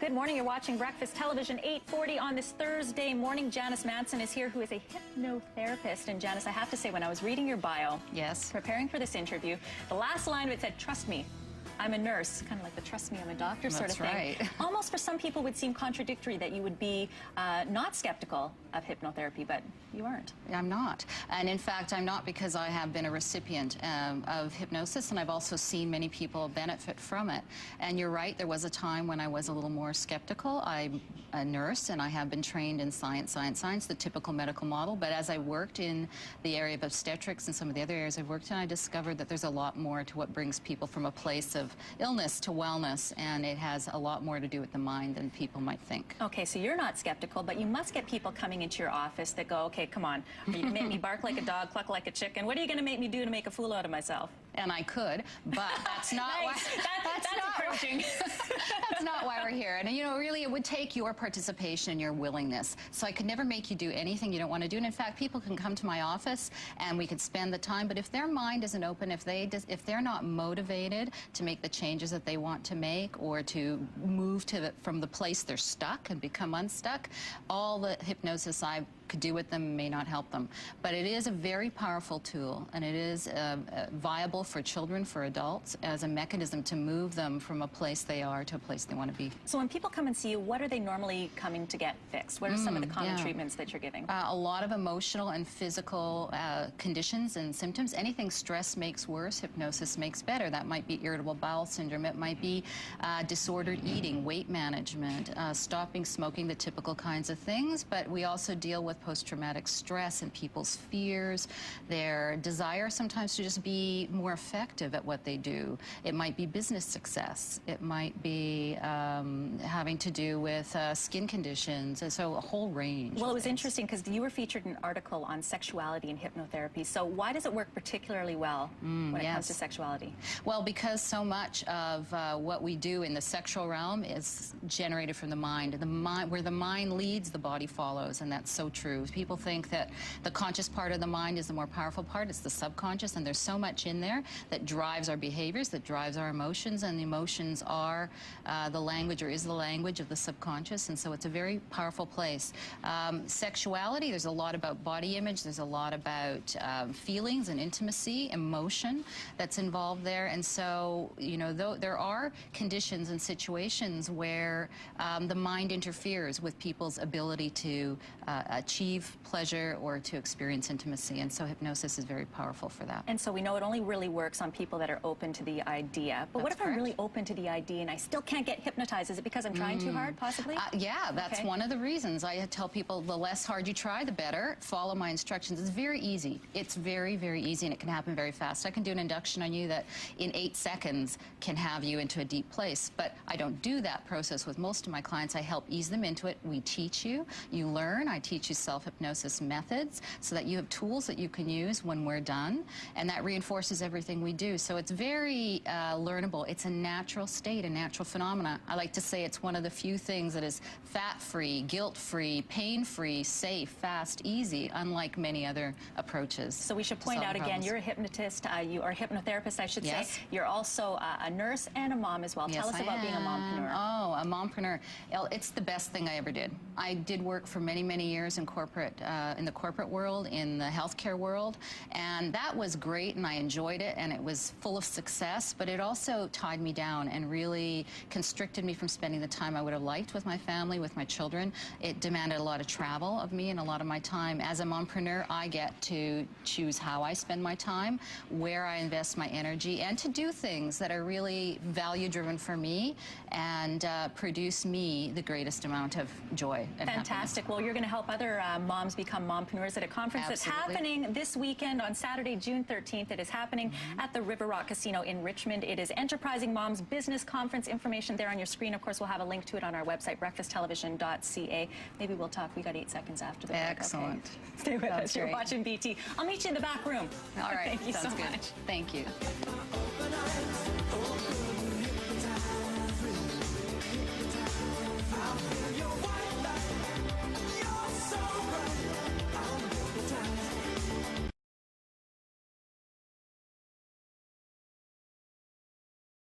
Good morning. You're watching Breakfast Television, 8:40 on this Thursday morning. Janice Manson is here, who is a hypnotherapist. And Janice, I have to say, when I was reading your bio, preparing for this interview, the last line of it said, "Trust me, I'm a nurse," kind of like the "trust me, I'm a doctor" sort of thing. Right. Almost for some people would seem contradictory that you would be not skeptical of hypnotherapy, but you aren't. I'm not. And in fact, I'm not, because I have been a recipient of hypnosis, and I've also seen many people benefit from it. And you're right, there was a time when I was a little more skeptical. I'm a nurse, and I have been trained in science, the typical medical model. But as I worked in the area of obstetrics and some of the other areas I've worked in, I discovered that there's a lot more to what brings people from a place of illness to wellness, and it has a lot more to do with the mind than people might think. Okay, so you're not skeptical, but you must get people coming into your office that go, "Okay, come on, are you going to make me bark like a dog, cluck like a chicken? What are you going to make me do to make a fool out of myself?" And I could, but that's not why. That's encouraging. That's not why we're here. And you know, really, it would take your participation and your willingness. So I could never make you do anything you don't want to do. And in fact, people can come to my office and we could spend the time. But if their mind isn't open, if they're not motivated to make the changes that they want to make, or to move from the place they're stuck and become unstuck, all the hypnosis I could do with them may not help them. But it is a very powerful tool, and it is viable for children, for adults, as a mechanism to move them from a place they are to a place they want to be. So when people come and see you, what are they normally coming to get fixed? What are some of the common treatments that you're giving? A lot of emotional and physical conditions and symptoms. Anything stress makes worse, hypnosis makes better. That might be irritable bowel syndrome. It might be disordered eating, weight management, stopping smoking, the typical kinds of things. But we also deal with post-traumatic stress and people's fears, their desire sometimes to just be more effective at what they do. It might be business success. It might be having to do with skin conditions, and so a whole range. Well, it was interesting because you were featured in an article on sexuality and hypnotherapy. So why does it work particularly well when it comes to sexuality? Well, because so much of what we do in the sexual realm is generated from the mind. Where the mind leads, the body follows, and that's so true. People think that the conscious part of the mind is the more powerful part. It's the subconscious, and there's so much in there that drives our behaviors, that drives our emotions, and the emotions are the language, or is the language of the subconscious, and so it's a very powerful place. Sexuality, there's a lot about body image, there's a lot about feelings and intimacy, emotion that's involved there, and so, you know, there are conditions and situations where the mind interferes with people's ability to achieve pleasure or to experience intimacy, and so hypnosis is very powerful for that. And so we know it only really works on people that are open to the idea. But what if I'm really open to the idea and I still can't get hypnotized? Is it because I'm trying too hard, possibly? Yeah, that's one of the reasons. I tell people the less hard you try, the better. Follow my instructions. It's very easy. It's very, very easy, and it can happen very fast. I can do an induction on you that in 8 seconds can have you into a deep place, but I don't do that process with most of my clients. I help ease them into it. We teach you. You learn. I teach you self-hypnosis methods so that you have tools that you can use when we're done, and that reinforces everything we do. So it's very learnable. It's a natural state, a natural phenomena. I like to say it's one of the few things that is fat-free, guilt-free, pain-free, safe, fast, easy, unlike many other approaches. So we should point out again, you're a hypnotist, you are a hypnotherapist, I should say. You're also a nurse and a mom as well. Tell us about being a mompreneur. Oh, a mompreneur. It's the best thing I ever did. I did work for many, many years in the corporate world, in the healthcare world, and that was great, and I enjoyed it, and it was full of success, but it also tied me down and really constricted me from spending the time I would have liked with my family, with my children. It demanded a lot of travel of me and a lot of my time. As a mompreneur, I get to choose how I spend my time, where I invest my energy, and to do things that are really value-driven for me and produce me the greatest amount of joy and Fantastic. happiness. Well, you're going to help other moms become mompreneurs at a conference that's happening this weekend on Saturday, June 13th. It is happening at the River Rock Casino in Richmond. It is Enterprising Moms Business Conference. Information there on your screen. Of course, we'll have a link to it on our website, breakfasttelevision.ca. Maybe we'll talk. We got 8 seconds after the break. Excellent. Okay. Stay with us. You're watching BT. I'll meet you in the back room. All right. Thank you so much. Thank you.